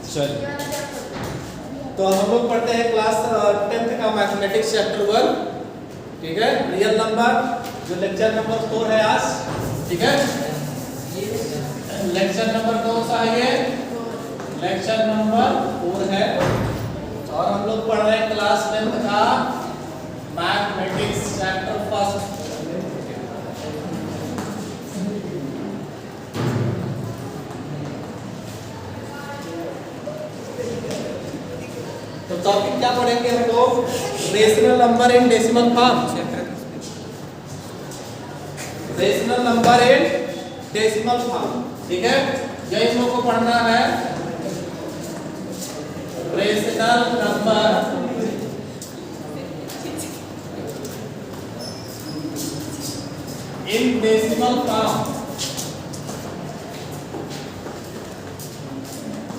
चलिए, तो हम लोग पढ़ते हैं क्लास 10th का मैथमेटिक्स चैप्टर 1। ठीक है, रियल नंबर, जो लेक्चर नंबर 4 है आज। ठीक है, लेक्चर नंबर कौन सा है ये? लेक्चर नंबर 4 है। और हम लोग पढ़ रहे हैं क्लास 10th का मैथमेटिक्स चैप्टर 1। तो टॉपिक क्या पढ़ेंगे हम लोग? Rational number in decimal form. Rational number in decimal form. ठीक है, यही हम लोग को पढ़ना है। Rational number in decimal form.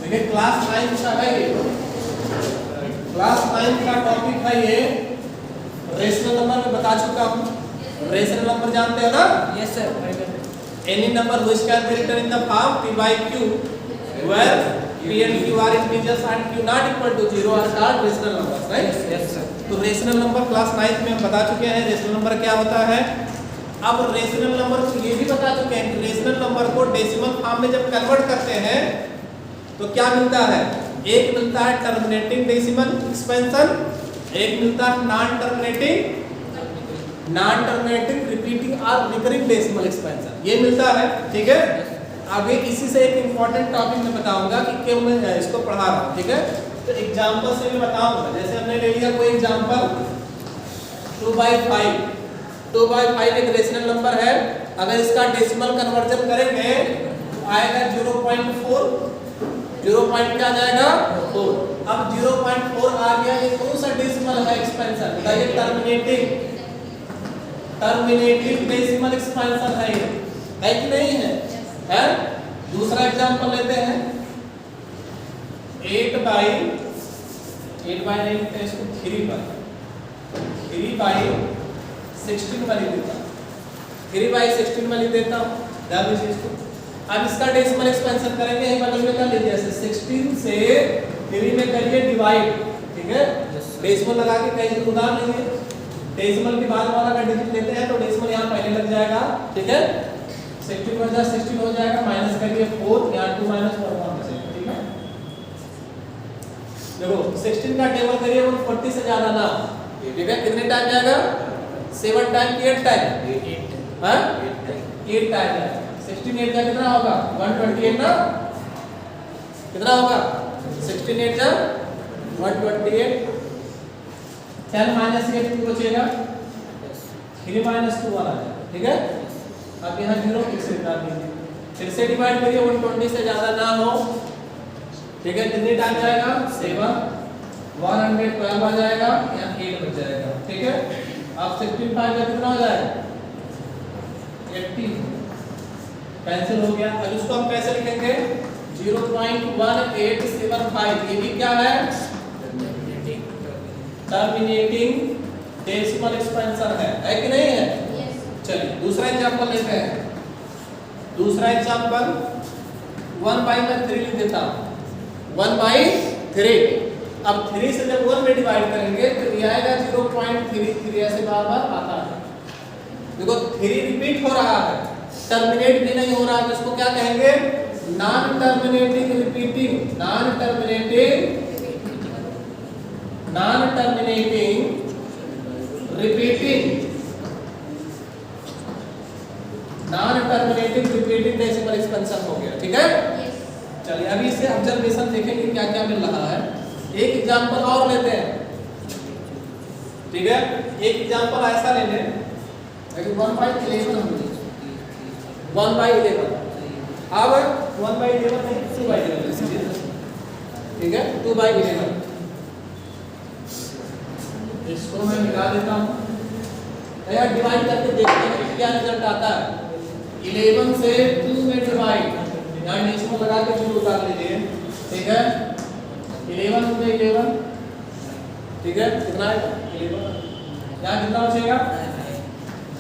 देखिए, क्लास 9 का है ये। क्लास 9 का टॉपिक है ये। रेशनल नंबर में बता चुका हूं। रेशनल नंबर जानते हो ना? Yes sir. Any number which can be written in the form p by q where p and q are integers and q not equal to 0 are called rational numbers, right? Yes sir. तो rational number class 9 में हम बता चुके हैं rational number क्या होता है। अब रेशनल नंबर को ये भी बता चुके हैं कि रेशनल नंबर को डेसिमल फॉर्म में जब कन्वर्ट करते हैं तो क्या मिलता है? एक मिलता है टर्मिनेटिंग डेसिमल एक्सपेंशन, एक मिलता है नॉन टर्मिनेटिंग रिपीटिंग और रिकरिंग डेसिमल एक्सपेंशन, ये मिलता है। ठीक है, आगे इसी से एक इंपॉर्टेंट टॉपिक मैं बताऊंगा कि क्यों मैं इसको पढ़ा रहा हूं। ठीक है, तो एग्जांपल से मैं बताऊंगा। जैसे हमने ले लिया कोई एग्जांपल 2/5। 2/5 एक रेशनल नंबर है। अगर इसका डेसिमल कन्वर्जन करेंगे तो आएगा 0.4। 0 पॉइंट क्या जाएगा? 4। अब 0.4 आ गया। ये कौन सा डेसिमल है एक्सपेंशन? बताइए। टर्मिनेटिंग डेसिमल एक्सपेंशन है ये, है कि नहीं है? है। दूसरा एग्जांपल लेते हैं। 8/8 नहीं लिखते इसको, 3/16 में लिख देता हूं। 3/16 में लिख देता हूं। ध्यान दीजिए इसको। अब इसका डेसिमल एक्सपेंशन करेंगे, यही बगल में कर लीजिए। ऐसे 16 से 3 में करिए डिवाइड। ठीक है, डेसिमल लगा के कहीं उधार लेंगे। डेसिमल के बाद वाला का डिजिट लेते हैं तो डेसिमल यहाँ पहले लग जाएगा। ठीक है, 16 में 16 हो जाएगा, माइनस करिए 4, यहाँ 2 - 1 1 बचेगा। ठीक है, देखो 16 का टेबल करिए 140 से ज्यादा ना। ठीक है, कितने टाइम जाएगा? 7 टाइम 8 टाइम। हां, 8 टाइम। 16 8 का कितना होगा? 128 ना? कितना होगा? 16 8 जा 128। 10 - 8 2 बचेगा। 3 - 2 वाला है। ठीक है, अब यहाँ 0 फिर से डाल दीजिए। फिर से डिवाइड करिए 120 से ज्यादा ना हो। ठीक है, कितने टाइम जाएगा? 7 112 आ जाएगा, यहाँ 8 बच जाएगा। ठीक है, अब 16 5 का कितना हो जाएगा? 80। कैंसिल हो गया। अब इसको हम कैसे लिखेंगे? 0.1875। ये भी क्या है? टर्मिनेटिंग डेसिमल एक्सपेंशन है कि नहीं है? चलिए दूसरा एग्जांपल लेते हैं। दूसरा एग्जांपल 1/3 लिख देता हूं। 1/3। अब 3 से जब 1 में डिवाइड करेंगे तो ये आएगा 0.33। ऐसे बार बार आता है। देखो 3 रिपीट हो रहा है, टर्मिनेट भी नहीं हो रहा है। इसको क्या कहेंगे? Non terminating repeating. Non terminating repeating decimal expansion हो गया। ठीक है, चलिए अभी इससे ऑब्जर्वेशन देखेंगे क्या क्या मिल रहा है। एक एग्जांपल और लेते हैं। ठीक है, एक एग्जांपल ऐसा ले लें 1/11 हम लें। 1/11। अब 1/11 नहीं 2/11। ठीक है, 2/11। इसको मैं मिला देता हूं। यार डिवाइड करके देखते हैं क्या रिजल्ट आता है। 11 से 2 में डिवाइड, यहाँ डेसिमल लगा के 2 उतार लीजिए। ठीक है, 11 में 11। ठीक है, कितना आएगा? 11। यहाँ कितना बचेगा?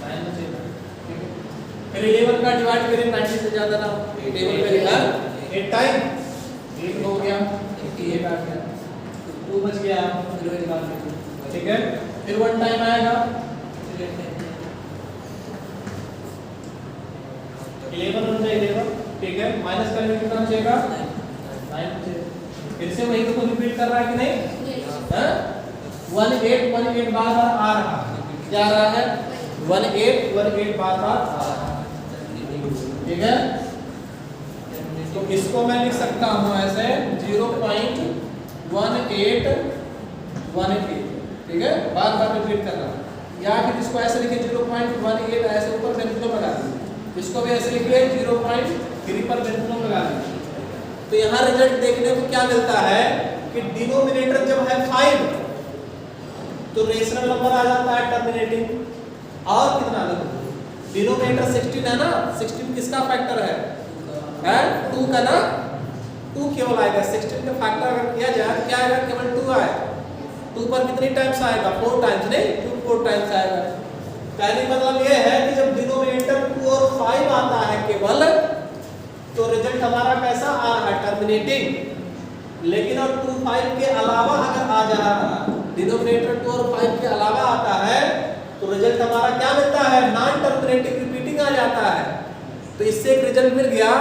9 बचेगा। ठीक है, फिर 11 का डिवाइड करें 90 से ज्यादा ना हो। टेबल पे लिखा 8 टाइम 8 हो गया, 58 आ गया, 2 बच गया, ठीक है। फिर 1 टाइम आएगा, 11 हो जाएगा, ठीक है। माइनस करने कितना बचेगा, 9 बचेगा। फिर से वही को रिपीट कर रहा है कि नहीं, हाँ 18 बार बार आ रहा है, क्या आ रहा है, 18 बार बार आ रहा है, ठीक है। तो इसको मैं लिख सकता हूं ऐसे 0.1818, ठीक है, बार बार रिपीट कर रहा है। या फिर इसको ऐसे लिखिए 0.18 ऐसे ऊपर पेंसिल लगा दीजिए, इसको भी ऐसे लिखिए 0.3 पर पेंसिल लगा दीजिए। तो यहाँ रिजल्ट देखने को क्या मिलता है कि डिनोमिनेटर जब है 5 तो रेशनल नंबर आ जाता है टर्मिनेटिंग, और कितना डिनोमिनेटर 16 है ना, 16 किसका फैक्टर है 2 का ना, 2 केवल आएगा। 16 का फैक्टर अगर किया जाए तो क्या आएगा, केवल 2 आएगा। 2 पर कितनी टाइम्स आएगा, 4 टाइम्स, नहीं 2 4 टाइम्स आएगा। कहने का मतलब ये है कि जब डिनोमिनेटर 2 और 5 आता है केवल, तो रिजल्ट हमारा कैसा आ रहा है, टर्मिनेटिंग। लेकिन और 2 5 के अलावा अगर आ जा रहा है, डिनोमिनेटर 2 और 5 के अलावा आता है, तो रिजल्ट हमारा क्या मिलता है, नॉन टर्मिनेटिंग रिपीटिंग आ जाता है। तो इससे एक रिजल्ट मिल गया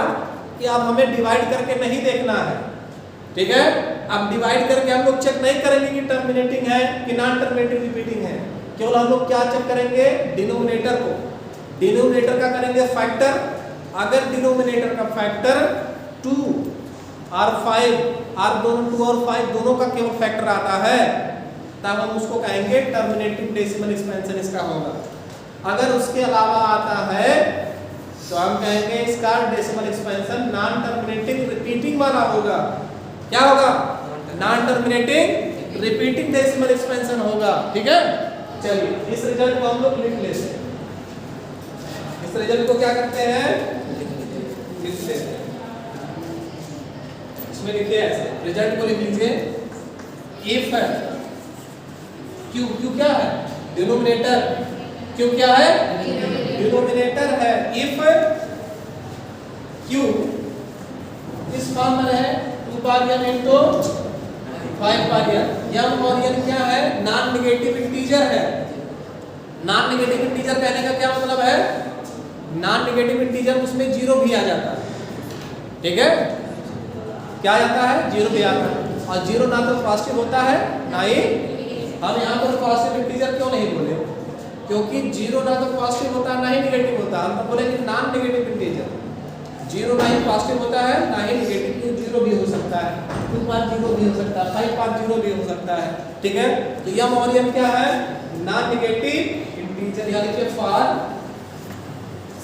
कि अब हमें डिवाइड करके नहीं देखना है, ठीक है। अब डिवाइड करके हम लोग चेक नहीं करेंगे कि टर्मिनेटिंग है कि नॉन टर्मिनेटिंग रिपीटिंग है, केवल हम लोग क्या चेक करेंगे, डिनोमिनेटर को। डिनोमिनेटर का करेंगे फैक्टर, अगर डिनोमिनेटर का फैक्टर 2 और 5 और दोनों 2 और 5 दोनों का केवल फैक्टर आता है, तब हम उसको कहेंगे टर्मिनेटिंग डेसिमल एक्सपेंशन इसका होगा। अगर उसके अलावा आता है तो हम कहेंगे इसका decimal expansion non terminating repeating वाला होगा। क्या होगा, non terminating repeating decimal expansion होगा, ठीक है। चलिए इस रिजल्ट को हम लोग लिख लेते हैं। इस रिजल्ट को क्या करते हैं, लिख लेते हैं। इसमें लिखिए ऐसे, रिजल्ट को लिख लीजिए, इफ क्यू, क्यू क्या है, डिनोमिनेटर, क्यू क्या है, डिनोमिनेटर है। इफ क्यू इस फॉर्म में है 2 बार n इनटू 5 बार n, m और n क्या है, नॉन नेगेटिव इंटीजर है। नॉन नेगेटिव इंटीजर कहने का क्या मतलब है, नॉन नेगेटिव इंटीजर उसमें 0 भी आ जाता है, ठीक है। क्या आता है, 0 भी आता है, और 0 ना तो पॉजिटिव होता है ना ही, हम यहाँ पर पॉजिटिव इंटीजर क्यों नहीं बोले, क्योंकि 0 ना तो पॉजिटिव होता है ना ही नेगेटिव होता है। हम तो बोले कि नॉन नेगेटिव इंटीजर, 0 ना ही पॉजिटिव होता है ना ही नेगेटिव, 0 भी हो सकता है, 2 बार 0 भी हो सकता है, 5 बार 0 भी हो सकता है, ठीक है। तो m और n क्या है, नॉन नेगेटिव इंटीजर, यानी कि for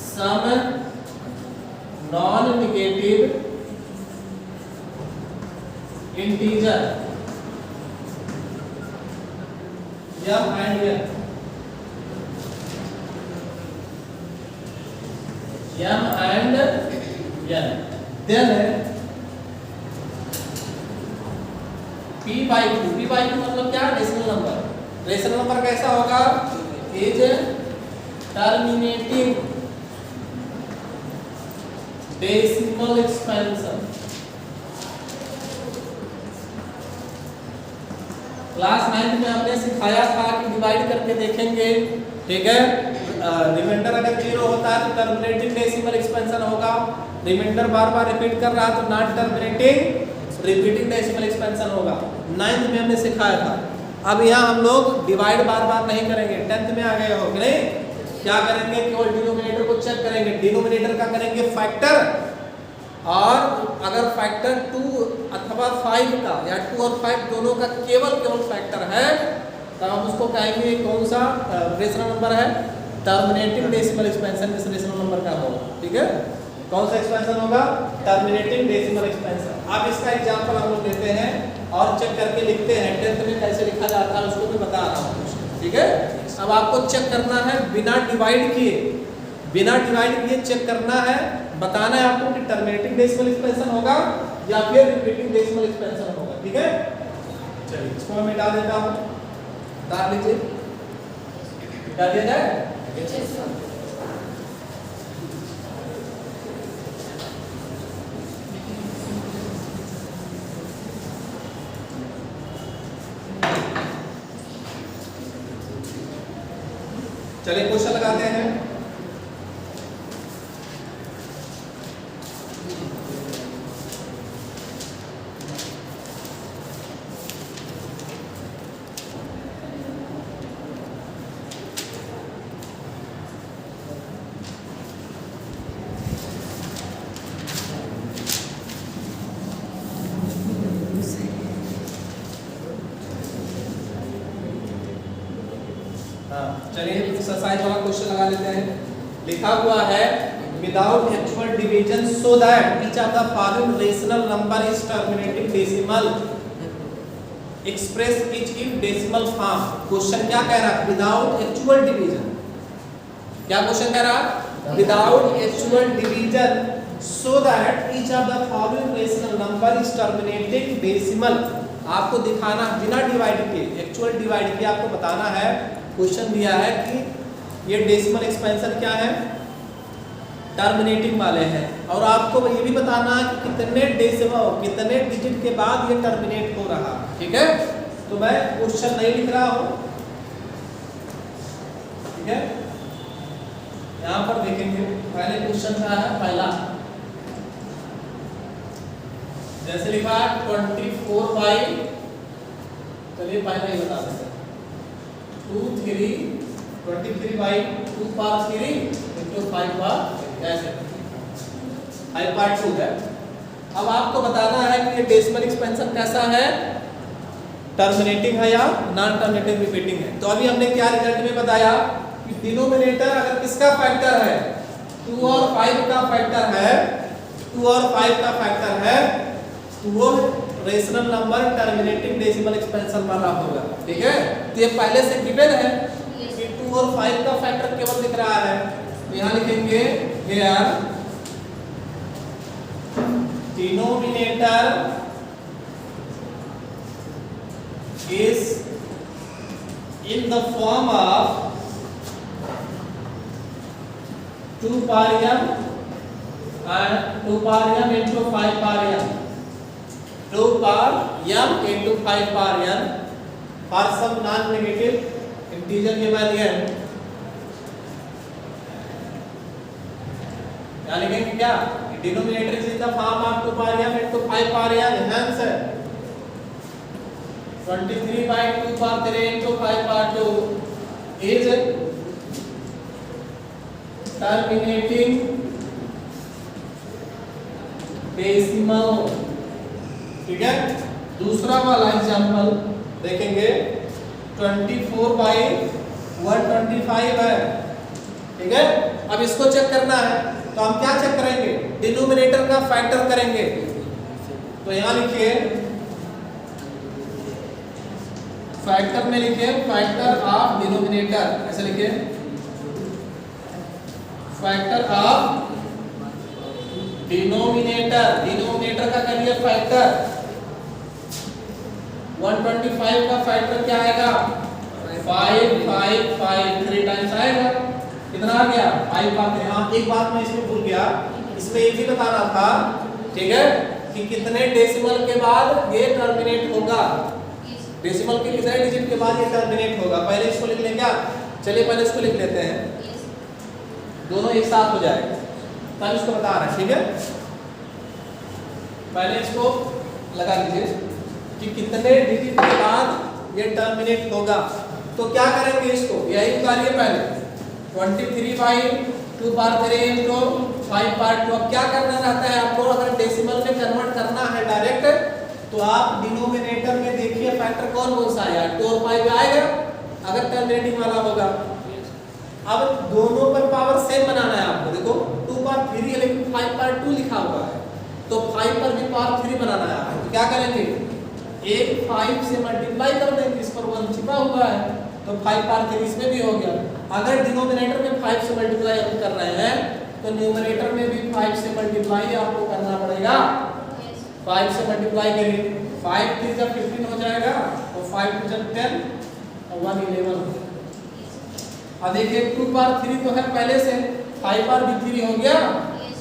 some non negative integer m and n, m and n, then p/2, p/2 मतलब क्या, रेशनल नंबर। रेशनल नंबर कैसा होगा, is terminating decimal expansion. Class 9 में हमने सिखाया था कि डिवाइड करके देखेंगे, ठीक है। रिमाइंडर अगर 0 होता है तो टर्मिनेटिंग डेसिमल एक्सपेंशन होगा, रिमाइंडर बार बार रिपीट कर रहा तो non terminating repeating decimal expansion होगा। 9th में हमने सिखाया था। अब यहाँ हम लोग डिवाइड बार बार नहीं करेंगे, 10th में आ गए हो कि नहीं। क्या करेंगे, केवल डिनोमिनेटर को चेक करेंगे। डिनोमिनेटर का करेंगे फैक्टर, और अगर फैक्टर 2 अथवा 5 का या 2 और 5 दोनों का केवल फैक्टर है, तो हम उसको कहेंगे कौन सा रेशनल नंबर है, टर्मिनेटिंग डेसिमल एक्सपेंशन इस रेशनल नंबर का होगा, ठीक है। कौन सा एक्सपेंशन होगा, टर्मिनेटिंग डेसिमल एक्सपेंशन। अब इसका एग्जांपल हम लोग लेते हैं और चेक करके लिखते हैं। 10th में कैसे लिखा जाता है उसको मैं बता रहा हूँ, ठीक है। अब आपको चेक करना है बिना डिवाइड किए, बिना डिवाइड किए चेक करना है, बताना है आपको कि टर्मिनेटिंग डेसिमल एक्सपेंशन होगा या फिर रिपीटिंग डेसिमल एक्सपेंशन होगा, ठीक है। चलिए इसको मैं मिटा देता हूँ, डाल लीजिए, मिटा दिया जाए। चलिए क्वेश्चन लगाते हैं। चलिए एक्सरसाइज वाला क्वेश्चन लगा लेते हैं। लिखा हुआ है without actual division so that each of the following rational number is terminating decimal express etch in decimal form. Question क्या कह रहा है? Without actual division. क्या क्वेश्चन कह रहा है? Without actual division so that each of the following rational number is terminating decimal. आपको दिखाना बिना डिवाइड के, एक्चुअल डिवाइड के आपको बताना है। क्वेश्चन दिया है कि ये डेसिमल एक्सपेंशन क्या है? टर्मिनेटिंग वाले हैं, और आपको ये भी बताना है कि कितने डेसिमल, कितने डिजिट के बाद ये टर्मिनेट हो रहा। ठीक है, तो मैं क्वेश्चन नहीं लिख रहा हूं। ठीक है, यहां पर देखेंगे पहले क्वेश्चन क्या है। पहला जैसे लिखा 24 बाई, चलिए पहला ही बता देते हैं 23 बाई 2 पावर 3 इंटू 5 पावर ऐसे 5 पावर 2 है। अब आपको बताना है कि ये डेसिमल एक्सपेंशन कैसा है, टर्मिनेटिंग है या नॉन टर्मिनेटिंग रिपीटिंग है। तो अभी हमने क्या रिजल्ट में बताया कि डिनोमिनेटर अगर किसका फैक्टर है, 2 और 5 का फैक्टर है, 2 और 5 का फैक्टर है, तो वो rational number terminating decimal expansion वाला होगा। ठीक है, तो ये पहले से गिवन है कि 2 और 5 का फैक्टर केवल दिख रहा है। तो यहां लिखेंगे here denominator is in the form of 2 power m and 2 power m into 5 power m, 2 power m into 5 power n for some non-negative integer given here। क्या लिखेंगे? क्या denominator is in the form of 2 power m into 5 power n, hence 23 by 2 power 3 into 5 power 2 is terminating decimal. ठीक है, दूसरा वाला example देखेंगे 24 by 125 है। ठीक है, अब इसको चेक करना है, तो हम क्या चेक करेंगे? डिनोमिनेटर का फैक्टर करेंगे। तो यहां लिखिए फैक्टर में लिखिए फैक्टर ऑफ डिनोमिनेटर, ऐसे लिखिए फैक्टर ऑफ डिनोमिनेटर, डिनोमिनेटर का करिए फैक्टर। 125 का फैक्टर क्या आएगा? 5 5 5 3 टाइम्स आएगा। कितना आ गया? 5 पावर। हाँ, एक बात मैं इसमें भूल गया, इसमें ये भी बताना था। ठीक है, कि कितने डेसिमल के बाद ये टर्मिनेट होगा, डेसिमल के कितने डिजिट के बाद ये टर्मिनेट होगा। पहले इसको लिख लें क्या? चलिए पहले इसको लिख लेते हैं, दोनों एक साथ हो जाएगा, तब इसको बता रहे हैं। ठीक है, पहले इसको लगा लीजिए कि कितने डिजिट के बाद ये टर्मिनेट होगा। तो क्या करेंगे? इसको यही उतारिए पहले 23 बाई 2 पावर 3 इंटू 5 पावर 2। अब क्या करना रहता है आपको? अगर डेसिमल में कन्वर्ट करना है डायरेक्ट, तो आप डिनोमिनेटर में देखिए फैक्टर कौन कौन सा आया, 2 और 5 आएगा अगर टर्मिनेटिंग वाला होगा। अब दोनों पर पावर सेम बनाना है आपको। देखो 2 पावर 3 है लेकिन 5 पावर 2 लिखा हुआ है, तो 5 पर भी पावर 3 बनाना है आपको। तो क्या करेंगे? एक 5 से मल्टीप्लाई कर देंगे, इस पर 1 छिपा हुआ है, तो 5 पावर 3 इसमें भी हो गया। अगर डिनोमिनेटर में 5 से मल्टीप्लाई आप कर रहे हैं, तो न्यूमरेटर में भी 5 से मल्टीप्लाई आपको करना पड़ेगा। 5 से मल्टीप्लाई करिए, 5 3 जब 15 हो जाएगा, तो 5 2 जब 10 और 1 11। अब देखिए 2 पावर 3 तो है पहले से, 5 पावर भी 3 हो गया,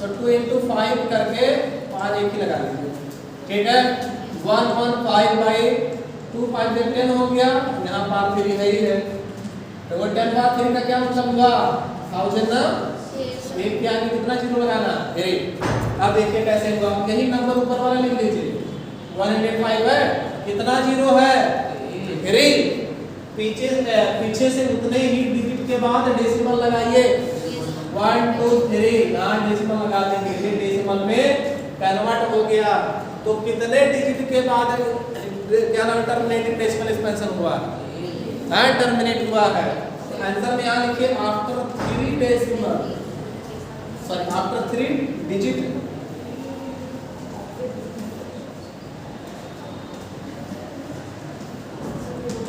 तो 2 into 5 करके 5 एक ही लगा लीजिए। ठीक है, 1 1 5 बाई 2 5 से 10 हो गया, यहाँ पावर 3 है ही है। तो वो 10 पावर 3 का क्या मतलब हुआ 1000 ना, एक के आगे कितना जीरो लगाना, वेरी। अब देखिए कैसे हुआ, यही नंबर ऊपर वाला लिख लीजिए 105 है, कितना जीरो है, वेरी। पीछे से उतने ही डिजिट के बाद डेसिमल लगाइए 1 2 3, यहाँ डेसिमल लगा देंगे, ये डेसिमल में कन्वर्ट हो गया। तो कितने डिजिट के बाद क्या नाम टर्मिनेटिंग डेसिमल एक्सपेंशन हुआ है, टर्मिनेट हुआ है। आंसर में यहाँ लिखिए after 3 decimal, sorry after 3 digit,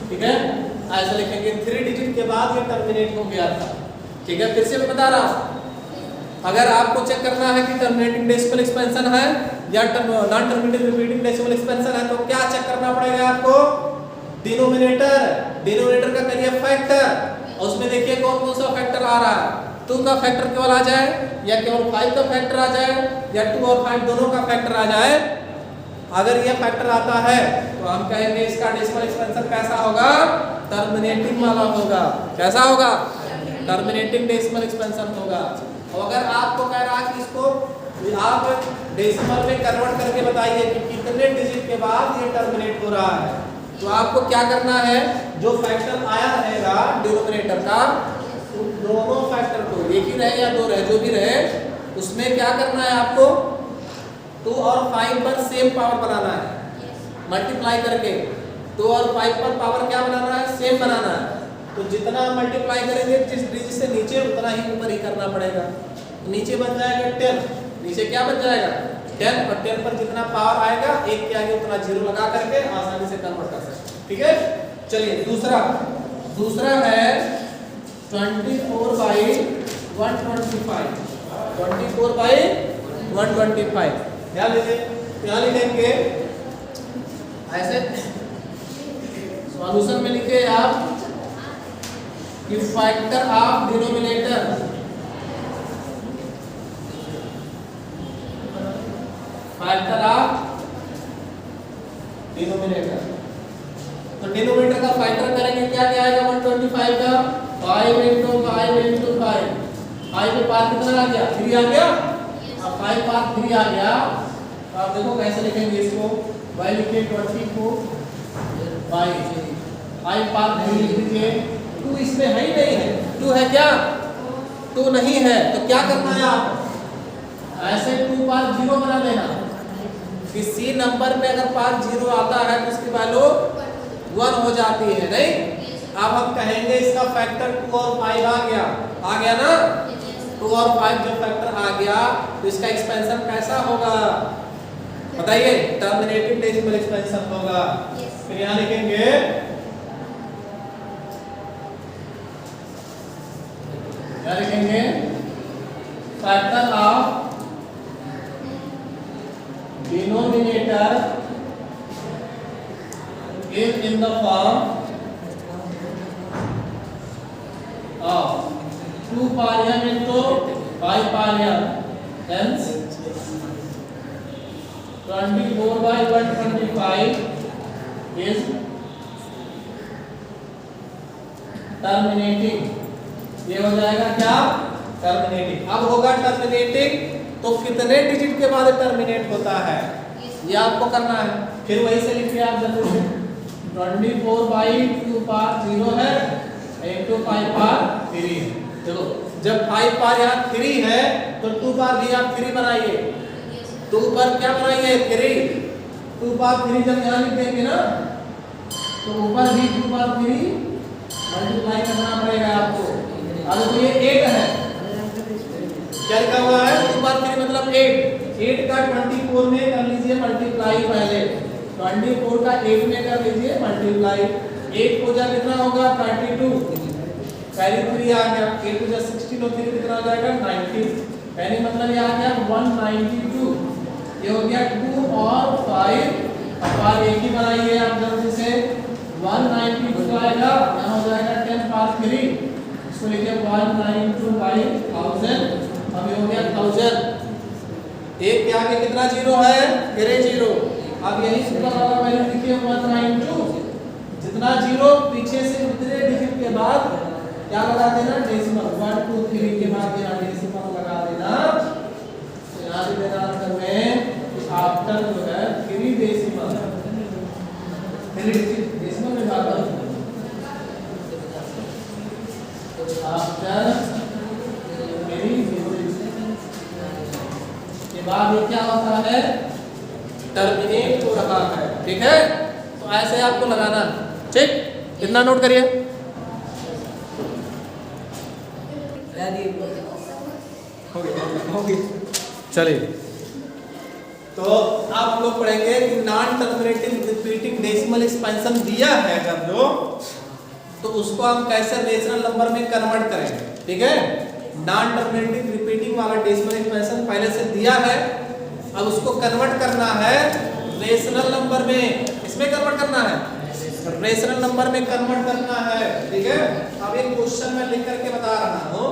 ठीक है, ऐसा लिखेंगे 3 डिजिट के बाद ये टर्मिनेट हो गया था। ठीक है, फिर से मैं बता रहा हूं, अगर आपको चेक करना है कि टर्मिनेटिंग डेसिमल एक्सपेंशन है या non terminating repeating decimal expansion है, तो क्या चेक करना पड़ेगा आपको, डिनोमिनेटर का करिए फैक्टर, और उसमें देखिए कौन कौन सा फैक्टर आ रहा है, 2 का फैक्टर केवल आ जाए या केवल 5 का फैक्टर आ जाए या 2 और 5 दोनों का फैक्टर आ जाए। अगर ये फैक्टर आता है तो हम कहेंगे इसका डेसिमल एक्सपेंशन कैसा होगा, टर्मिनेटिंग वाला होगा। कैसा होगा, टर्मिनेटिंग डेसिमल एक्सपेंशन होगा। और अगर आपको कह रहा है कि इसको आप डेसिमल में कन्वर्ट करके बताइए कि कितने डिजिट के बाद ये टर्मिनेट हो रहा है, तो आपको क्या करना है, जो फैक्टर आया रहेगा डिनोमिनेटर का, दोनों फैक्टर को, एक ही रहे या 2 रहे, जो भी रहे, उसमें क्या करना है आपको, 2 और 5 पर सेम पावर बनाना है, मल्टीप्लाई करके 2 और 5 पर पावर क्या बनाना है, सेम बनाना है। तो जितना मल्टीप्लाई करेंगे जिस डिजिट से नीचे, उतना ही ऊपर ही करना पड़ेगा। नीचे बन जाएगा 10, नीचे क्या बन जाएगा 10, और 10 पर जितना पावर आएगा एक के आगे उतना जीरो लगा करके आसानी से कन्वर्ट कर सकते हैं। ठीक है, चलिए दूसरा है 24/125, 24/125 क्या लिखेंगे, ऐसे सॉल्यूशन में लिखे आप कि factor of denominator, factor of denominator, तो डिनोमिनेटर का फैक्टर करेंगे क्या क्या आएगा 125 का, 5 × 5 × 5, 5 पे पार कितना आ गया, 3 आ गया, अब 5 पार 3 आ गया। तो आप देखो कैसे लिखेंगे इसको, y लिखिए 24 बाई 5 पार 3 लिख दीजिए, 2 इसमें है ही नहीं है, 2 है क्या, 2 नहीं है, तो क्या करना है आप, ऐसे 2 पार 0 बना देना। किसी नंबर में अगर पार 0 आता है तो उसकी वैल्यू 1 हो जाती है, नहीं। अब हम कहेंगे इसका फैक्टर 2 और 5 आ गया ना, 2 और 5 जब फैक्टर आ गया तो इसका एक्सपेंशन कैसा होगा बताइए, टर्मिनेटिंग डेसिमल एक्सपेंशन होगा। फिर यहाँ लिखेंगे factor of denominator is in the form of 2 power m into 5 power m, hence 24/125 is terminating. ये हो जाएगा क्या, टर्मिनेटिंग। अब होगा टर्मिनेटिंग तो कितने डिजिट के बाद टर्मिनेट होता है, ये आपको करना है। फिर वही से लिखिए आप जल्दी से, 24/2 पार 0 है, into 5 पार 3। चलो जब 5 पार यहाँ 3 है तो 2 पार भी आप 3 बनाइए, 2 पर क्या बनाइए 3, 2 पार 3 जब यहाँ लिख देंगे ना तो ऊपर भी 2 पार 3 मल्टीप्लाई करना पड़ेगा आपको। अब तो ये 8 है, क्या लिखा हुआ है 2 पार 3 मतलब 8 का 24 में कर लीजिए मल्टीप्लाई, पहले 24 का 8 में कर लीजिए मल्टीप्लाई, 8 को जा कितना होगा 32, पहले 3 आ गया, 8 को जा 16 और 3 कितना हो जाएगा 19, पहले मतलब ये आ गया 192। ये हो गया 2 और 5, अब पार एक ही बनाइए आप जल्दी से, 192 आएगा, यहाँ हो जाएगा 10 पार 3, इसको लिखिए 192/1000, अब ये हो गया 1000। एक के आगे कितना जीरो है, फिर 0। अब यही ऊपर वाला वैल्यू लिखिए 192, जितना जीरो पीछे से उतने डिजिट के बाद क्या लगा देना, डेसिमल 1 2 3 के बाद यहाँ डेसिमल लगा देना। यहाँ से देना आंसर में आफ्टर जो है 3 डेसिमल, 3 डेसिमल में बात आफ्टर 3 के बाद ये क्या होता है, टर्मिनेट हो रहा है। ठीक है, तो ऐसे आपको लगाना। ठीक, इतना नोट करिए। चलिए, तो आप लोग पढ़ेंगे कि non terminating repeating decimal expansion दिया है अगर जो, तो उसको हम कैसे रेशनल नंबर में कन्वर्ट करेंगे। ठीक है, नॉन टर्मिनेटिंग रिपीटिंग वाला डेसिमल एक्सपेंशन पहले से दिया है, अब उसको कन्वर्ट करना है रेशनल नंबर में। इसमें कन्वर्ट करना है, रेशनल नंबर में कन्वर्ट करना है। ठीक है, अब एक क्वेश्चन में लिख करके बता रहा हूं,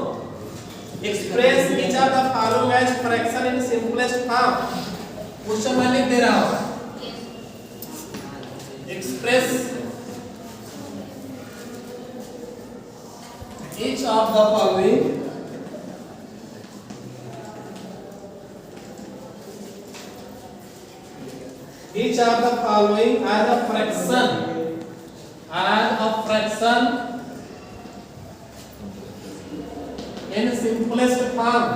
express each of the following as fraction in simplest form. Question में लिख दे रहा हूं, express each of the following each of the following as a fraction in simplest form,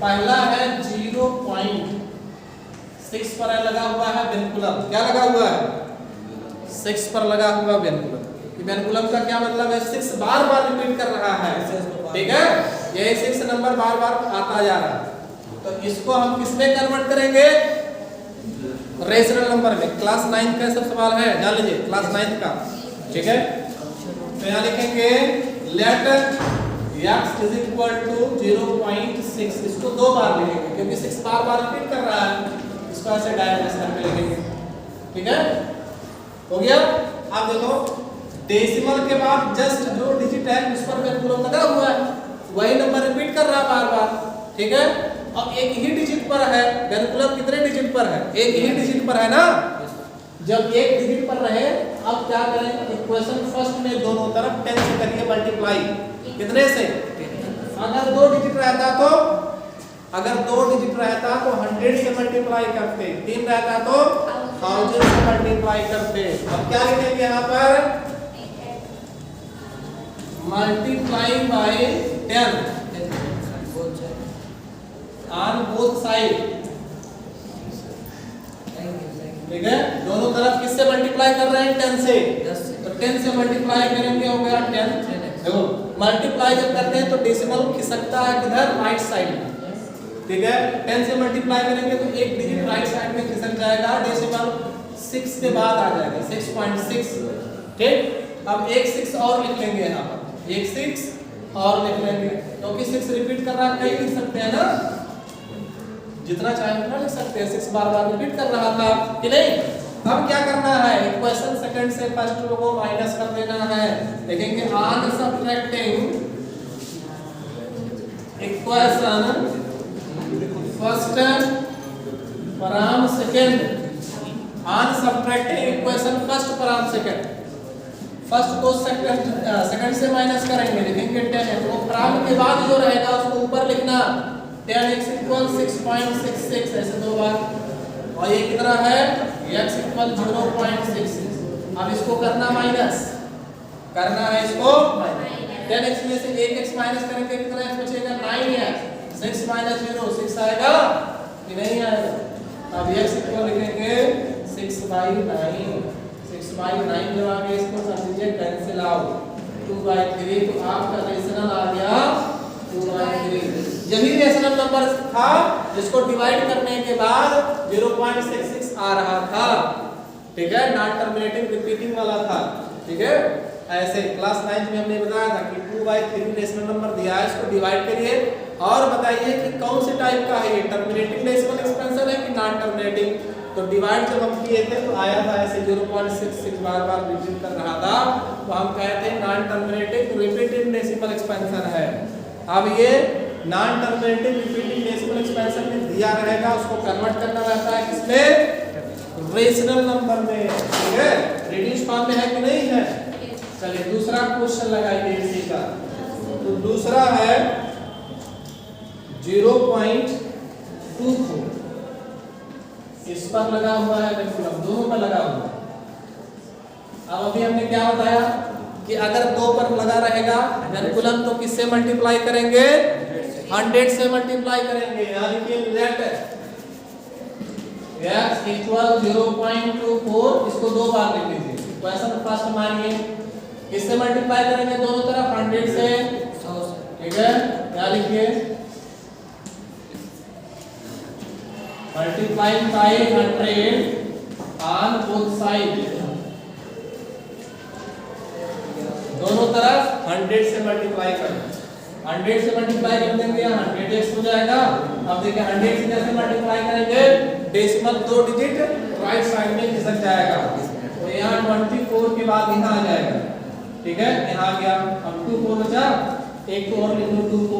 पहला है 0.6 पर लगा हुआ है वेनकुलम। क्या लगा हुआ है, 6 पर लगा हुआ वेनकुलम। वेनकुलम का क्या मतलब है, 6 बार बार रिपीट कर रहा है। ठीक है, यही 6 नंबर बार बार आता जा रहा है, तो इसको हम किसमें कन्वर्ट करेंगे, रेशनल नंबर में। क्लास 9 का सब सवाल है, जान लीजिए, क्लास 9 का। ठीक है, तो यहाँ लिखेंगे let x is equal to 0.6, इसको 2 बार लिखेंगे क्योंकि 6 बार बार रिपीट कर रहा है, इसको ऐसे डायरेक्ट करके लिखेंगे। ठीक है, हो गया। अब देखो, डेसिमल के बाद जस्ट जो डिजिट है उस पर वेनकुलम लगा हुआ है, वही नंबर रिपीट कर रहा है बार बार। ठीक है, अब एक ही डिजिट पर है वेनकुलम, कितने डिजिट पर है, एक ही डिजिट पर है ना। जब एक डिजिट पर रहे, अब क्या करें, इक्वेशन फर्स्ट में दोनों तरफ 10 से करिए मल्टीप्लाई। कितने से, अगर 2 डिजिट रहता तो 100 से मल्टीप्लाई करते, 3 रहता तो 1000 से मल्टीप्लाई करते। अब क्या लिखेंगे यहाँ पर, multiply by 10 on both side. ठीक है, दोनों तरफ किससे मल्टीप्लाई कर रहे हैं, 10 से, तो 10 से मल्टीप्लाई करेंगे हो गया 10। देखो, मल्टीप्लाई जब करते हैं तो डेसिमल खिसकता है किधर, राइट साइड में। ठीक है, 10 से मल्टीप्लाई करेंगे तो एक डिजिट राइट साइड में खिसक जाएगा, डेसिमल 6 के बाद आ जाएगा 6.6। ठीक, अब एक 6 और लिख लेंगे यहाँ पर, एक 6 और लिख लेंगे क्योंकि 6 रिपीट कर रहा है, कई लिख सकते हैं ना, जितना चाहे उतना लिख सकते हैं। 6 बार बार रिपीट कर रहा था कि नहीं। अब क्या करना है, इक्वेशन सेकंड से फर्स्ट को माइनस कर देना है। देखेंगे on subtracting equation first from second, on subtracting equation first from second, first को सेकंड से माइनस करेंगे, लिखेंगे 10 तो फ्रॉम के बाद जो रहेगा उसको ऊपर लिखना, 10x इक्वल 6.66 ऐसे 2 बार, और ये कितना है, x इक्वल 0.66। अब इसको करना माइनस, करना है इसको 10x में से 1x माइनस करेंगे, कितना x बचेगा, 9x, 6 माइनस 0 6 आएगा कि नहीं आएगा। अब x इक्वल लिखेंगे 6/9, 6/9 जब आगे इसको कर दीजिए कैंसिल आउट, 2/3, तो आपका रेशनल आ गया 2/3। यही रेशनल नंबर था जिसको डिवाइड करने के बाद 0.66 आ रहा था। ठीक है, नॉन टर्मिनेटिंग रिपीटिंग वाला था। ठीक है, ऐसे क्लास 9 में हमने बताया था कि 2/3 रेशनल नंबर दिया है, इसको डिवाइड करिए और बताइए कि कौन से टाइप का है, ये टर्मिनेटिंग डेसिमल एक्सपेंशन है कि नॉन टर्मिनेटिंग। तो डिवाइड जब हम किए थे तो आया था ऐसे 0.66 बार बार रिपीट कर रहा था, तो हम कहते हैं non terminating repeating decimal expansion है। अब ये non terminating repeating decimal expansion में दिया रहेगा, उसको कन्वर्ट करना रहता है किसमें, रेशनल नंबर में, ठीक है, रिड्यूस फॉर्म में है कि नहीं है। चलिए दूसरा क्वेश्चन लगाइए इसी का। तो दूसरा है 0.24, इस पर लगा हुआ है पेंडुलम, दोनों पर लगा हुआ है। अब अभी हमने क्या बताया कि अगर दो पर लगा रहेगा पेंडुलम तो किससे मल्टीप्लाई करेंगे, 100 से मल्टीप्लाई करेंगे, यानी कि लेट x इक्वल 0.24, इसको दो बार लिख लीजिए। क्वेश्चन फर्स्ट मानिए किससे मल्टीप्लाई करेंगे, दोनों तरफ 100 से, ठीक है, क्या लिखिए, multiplying by 100 on both side, दोनों तरफ 100 से मल्टीप्लाई करना, 100 से मल्टीप्लाई कर देंगे 100x हो जाएगा। अब देखिए 100 से कैसे मल्टीप्लाई करेंगे, डेसिमल 2 डिजिट राइट साइड में खिसक जाएगा, तो यहाँ 24 के बाद यहाँ आ जाएगा, ठीक है, यहाँ आ गया। अब 24 बचा, एक तो और लिख लो 2 को,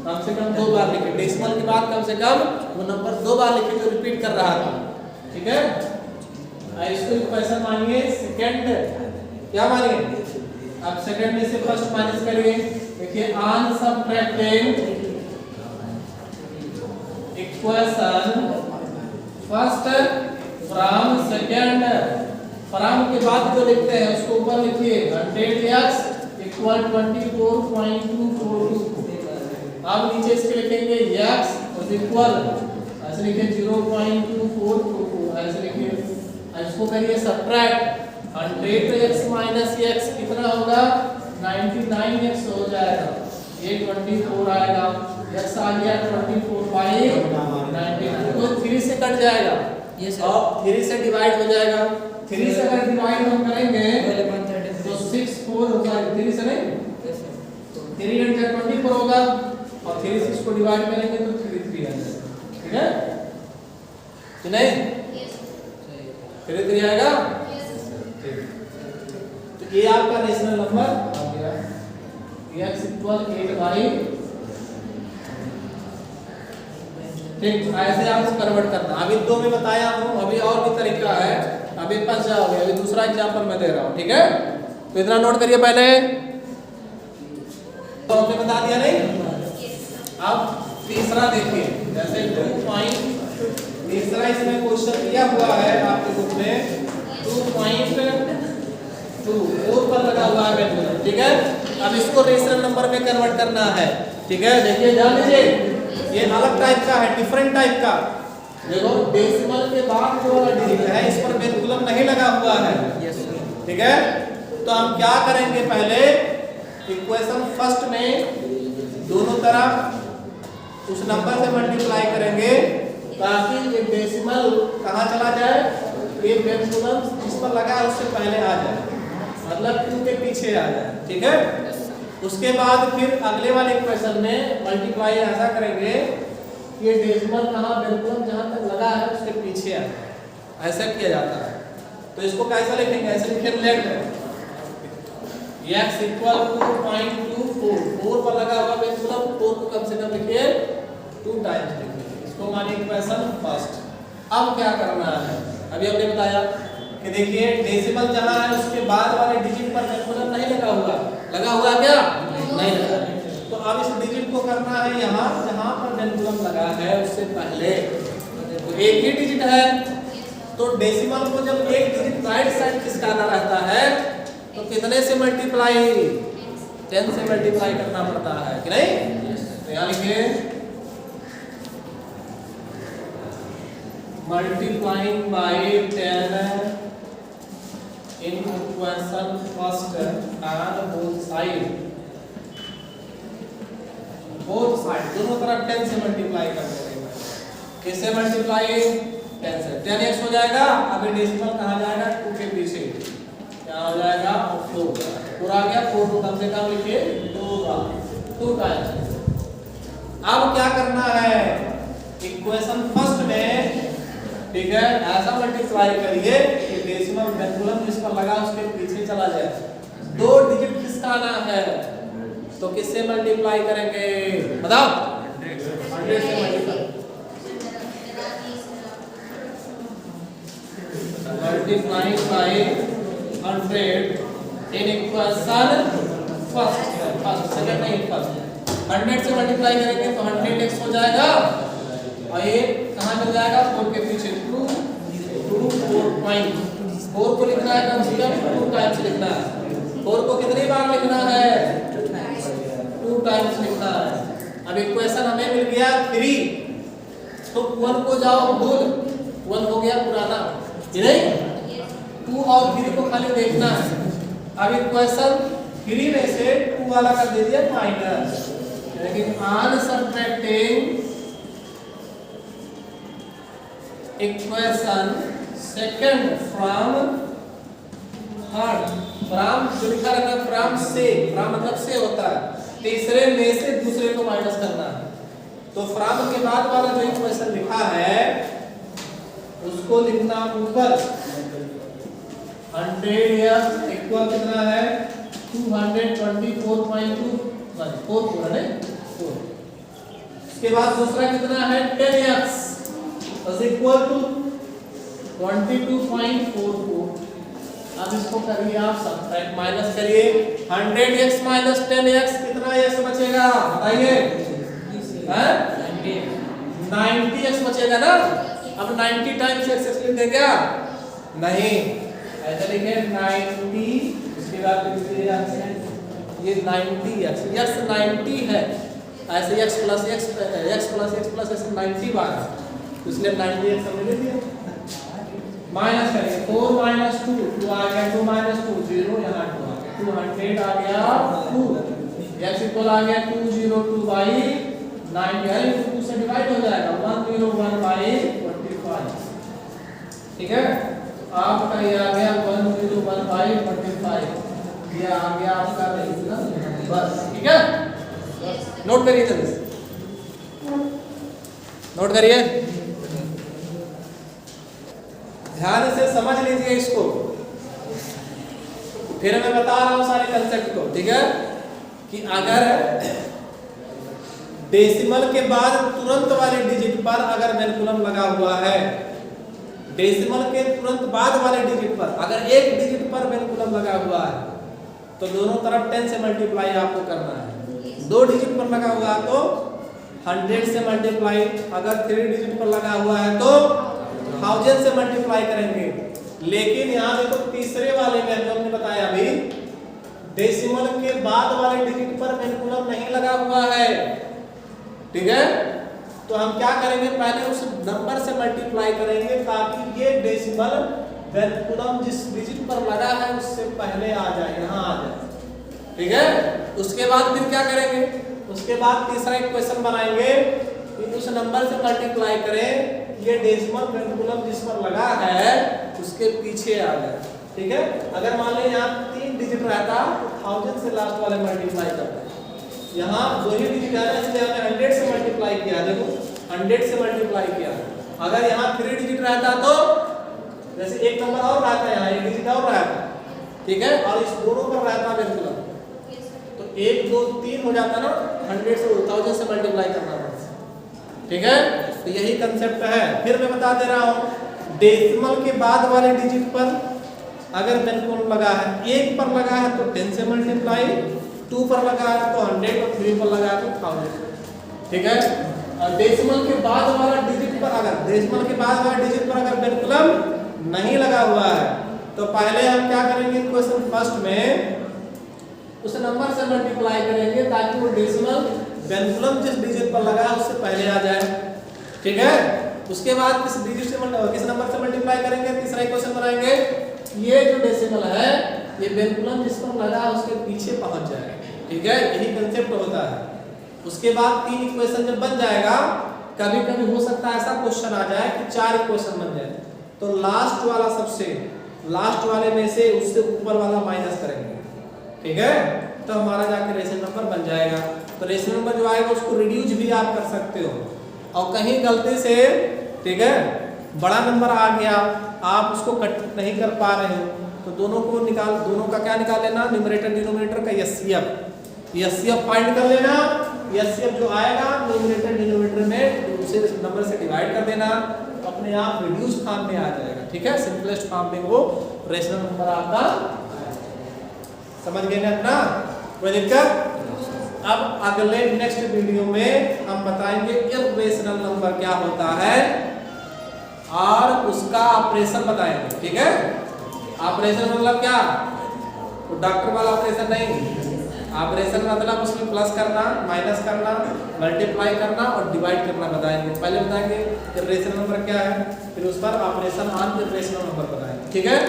कम से कम 2 बार लिखे, डेसिमल के बाद कम से कम वो नंबर 2 बार लिखे जो रिपीट कर रहा था, ठीक है। इसको क्वेश्चन मानिए सेकंड, क्या मानिए, अब सेकंड में से फर्स्ट माइनस करिए, देखिए on subtracting equation first from second, from के बाद जो लिखते हैं उसको ऊपर लिखिए 100x इक्वल 24.242, अब नीचे इसके लिखेंगे x इक्वल, ऐसे लिखिए 0.2422, ऐसे लिखिए, इसको करिए सब्ट्रैक्ट, 100x माइनस x कितना होगा, 99x हो जाएगा, ये 24 आएगा, x आ गया 24/99, तो 3 से कट जाएगा, और 3 से डिवाइड हो जाएगा, 3 से अगर डिवाइड हम करेंगे तो 6 4 होगा, 3 से नहीं, 3 × 24 होगा, और 3 से इसको डिवाइड करेंगे तो 3 3 आ जाएगा, ठीक है कि नहीं, 3 3 आएगा। तो ये आपका रेशनल नंबर आ गया, x इक्वल 8/, ठीक, ऐसे आपको कन्वर्ट करना। अभी 2 में बताया हूं, अभी और भी तरीका है, अभी फंस जाओगे, अभी दूसरा एग्जांपल मैं दे रहा हूं, ठीक है। तो इतना नोट करिए पहले, तो आपने बता दिया नहीं। अब तीसरा देखिए, जैसे 2. तीसरा इसमें क्वेश्चन दिया हुआ है आपके बुक में 2.2 4 पर लगा हुआ है पेंडुलम, ठीक है। अब इसको रेशनल नंबर में कन्वर्ट करना है, ठीक है। देखिए ध्यान दीजिए, ये अलग टाइप का है, डिफरेंट टाइप का, देखो डेसिमल के बाद जो वाला डिजिट है इस पर पेंडुलम नहीं लगा हुआ है, ठीक है। तो हम क्या करेंगे, पहले इक्वेशन फर्स्ट में दोनों तरफ उस नंबर से मल्टीप्लाई करेंगे ताकि ये डेसिमल कहाँ चला जाए, ये पेंडुलम जिस पर लगा है उससे पहले आ जाए, मतलब 2 के पीछे आ जाए, ठीक है। उसके बाद फिर अगले वाले इक्वेशन में मल्टीप्लाई ऐसा करेंगे कि ये डेसिमल कहाँ, पेंडुलम जहाँ तक लगा है उसके पीछे आ जाए, ऐसा किया जाता है। तो इसको कैसे लिखेंगे, ऐसे लिखेंगे, लेट x इक्वल 2.24, 4 पर लगा हुआ पेंडुलम, 4 को कम से कम लिखिए 2 टाइम्स लिखिए, इसको मानिए इक्वेशन फर्स्ट। अब क्या करना है, अभी हमने बताया कि देखिए डेसिमल जहां है उसके बाद वाले डिजिट पर पेंडुलम नहीं लगा हुआ, लगा हुआ क्या, नहीं लगा, तो अब इस डिजिट को करना है यहाँ जहां पर पेंडुलम लगा है उससे पहले, तो एक ही डिजिट है, तो डेसिमल को जब एक डिजिट राइट साइड खिसकाना रहता है तो कितने से मल्टीप्लाई, 10 से मल्टीप्लाई करना पड़ता है कि नहीं। तो यहाँ लिखिए multiplying by 10 in equation first on both side, दोनों तरफ 10 से मल्टीप्लाई करते हैं, किससे मल्टीप्लाई, 10 से, 10x हो जाएगा। अभी डेसिमल कहाँ जाएगा, 2 के पीछे, क्या हो जाएगा 4, पूरा आ गया, 4 को कम से कम लिखिए 2 टाइम्स। अब क्या करना है, इक्वेशन फर्स्ट में, ठीक है, ऐसा मल्टीप्लाई करिए कि डेसिमल पेंडुलम जिस पर लगा उसके पीछे चला जाए, 2 डिजिट खिसकाना है, तो किससे मल्टीप्लाई करेंगे बताओ, 100 से multiply, multiplying by 100 in equation first second नहीं फर्स्ट 100 से मल्टीप्लाई करेंगे तो 100x हो जाएगा और ये कहाँ मिल जाएगा 4 के पीछे 2 4 को लिखना है कम से कम 2 टाइम्स लिखना है 4 को कितनी बार लिखना है 2 टाइम्स लिखना है। अब इक्वेशन हमें मिल गया 3 तो 1 को जाओ भूल 1 हो गया पुराना ये नहीं 2 और 3 को खाली देखना है। अब इक्वेशन 3 में से 2 वाला कर दे दिया माइनस लेकिन on subtracting equation second from third from जो लिखा रहता है फ्रॉम से फ्रॉम मतलब से होता है तीसरे में से दूसरे को माइनस करना है तो फ्रॉम के बाद वाला जो इक्वेशन लिखा है उसको लिखना ऊपर 100x इक्वल कितना है 224.2 4 पूरा नहीं 4 इसके बाद दूसरा कितना है 10x is equal to 22.44 अब इसको करिए आप सब्ट्रैक्ट माइनस करिए 100x minus 10x कितना x बचेगा बताइए 90x बचेगा ना। अब 90 टाइम्स x लिख दे क्या नहीं ऐसा लिखे 90 उसके बाद ये 90x 90 है ऐसे x plus ऐसे 90 बार इसलिए 90x हमने ले लिया माइनस करेंगे 4 minus 2 2 आ गया 2 minus 2 0 यहाँ 2 आ गया 200 आ गया 2 x इक्वल आ गया 202 by 9 यानी 2 से डिवाइड हो जाएगा 101 by 25 ठीक है आपका ये आ गया 101 by 25 ये आ गया आपका रेशनल बस ठीक है नोट करिए जल्दी नोट करिए ध्यान से समझ लीजिए इसको फिर मैं बता रहा हूं सारे कंसेप्ट को ठीक है कि अगर डेसिमल के बाद तुरंत वाले डिजिट पर अगर वेनकुलम लगा हुआ है डेसिमल के तुरंत बाद वाले डिजिट पर अगर एक डिजिट पर वेनकुलम लगा हुआ है तो दोनों तरफ 10 से मल्टीप्लाई आपको करना है 2 डिजिट पर लगा हुआ है तो 100 से मल्टीप्लाई अगर 3 डिजिट पर लगा हुआ है तो 1000 से मल्टीप्लाई करेंगे लेकिन यहाँ देखो तीसरे वाले में हमने बताया अभी डेसिमल के बाद वाले डिजिट पर वेनकुलम नहीं लगा हुआ है ठीक है तो हम क्या करेंगे पहले उस नंबर से मल्टीप्लाई करेंगे ताकि ये डेसिमल वेनकुलम जिस डिजिट पर लगा है उससे पहले आ जाए यहाँ आ जाए ठीक है। उसके बाद फिर क्या करेंगे उसके बाद तीसरा इक्वेशन बनाएंगे कि उस नंबर से मल्टीप्लाई करें ये डेसिमल वेनकुलम जिस पर लगा है उसके पीछे आ जाए ठीक है। अगर मान लें यहाँ 3 डिजिट रहता तो 1000 से लास्ट वाले मल्टीप्लाई करते यहाँ 2 ही डिजिट है इसलिए हमने 100 से मल्टीप्लाई किया देखो 100 से मल्टीप्लाई किया। अगर यहाँ 3 डिजिट रहता तो जैसे एक नंबर और रहता है यहाँ एक डिजिट और रहता ठीक है और इस दोनों पर रहता वेनकुलम तो 1 2 3 हो जाता ना 100 से 1000 से मल्टीप्लाई करना पड़ता ठीक है। तो यही कंसेप्ट है फिर मैं बता दे रहा हूँ डेसिमल के बाद वाले डिजिट पर अगर वेनकुलम लगा है 1 पर लगा है तो 10 से मल्टीप्लाई 2 पर लगा है तो 100 और 3 पर लगा है तो 1000 ठीक है। और डेसिमल के बाद वाला डिजिट पर अगर डेसिमल के बाद वाले डिजिट पर अगर वेनकुलम नहीं लगा हुआ है तो पहले हम क्या करेंगे क्वेश्चन फर्स्ट में उस नंबर से मल्टीप्लाई करेंगे ताकि वो डेसिमल वेनकुलम जिस डिजिट पर लगा है उससे पहले आ जाए ठीक है। उसके बाद किस डिजिट से किस नंबर से मल्टीप्लाई करेंगे तीसरा इक्वेशन बनाएंगे ये जो डेसिमल है ये वेनकुलम जिस पर लगा है उसके पीछे पहुंच जाएगा ठीक है। यही कंसेप्ट होता है। उसके बाद 3 इक्वेशन जब बन जाएगा कभी कभी हो सकता है ऐसा क्वेश्चन आ जाए कि 4 इक्वेशन बन जाए तो लास्ट वाला सबसे लास्ट वाले में से उससे ऊपर वाला माइनस करेंगे ठीक है तो हमारा जाके रेशनल नंबर बन जाएगा। तो रेशनल नंबर जो आएगा उसको रिड्यूस भी आप कर सकते हो और कहीं गलती से ठीक है बड़ा नंबर आ गया आप उसको कट नहीं कर पा रहे हो तो दोनों का क्या निकाल लेना न्यूमरेटर डिनोमिनेटर का एचसीएफ फाइंड कर लेना एचसीएफ जो आएगा न्यूमरेटर डिनोमिनेटर में उसे इस नंबर से डिवाइड कर देना, तो अपने आप रिड्यूस फॉर्म में आ जाएगा। ठीक है, सिंपलेस्ट फॉर्म में वो रेशनल नंबर आपका समझ गए ना अपना, कोई दिक्कत? अब अगले नेक्स्ट वीडियो में हम बताएंगे इर्रेशनल नंबर क्या होता है और उसका ऑपरेशन बताएंगे। ठीक है, ऑपरेशन मतलब क्या? तो डॉक्टर वाला ऑपरेशन नहीं, ऑपरेशन मतलब उसमें प्लस करना, माइनस करना, मल्टीप्लाई करना और डिवाइड करना बताएंगे। पहले बताएंगे इर्रेशनल नंबर क्या है, फिर उस पर ऑपरेशन ऑन इर्रेशनल नंबर बताएंगे। ठीक है,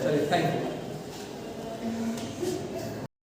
चलिए, थैंक यू।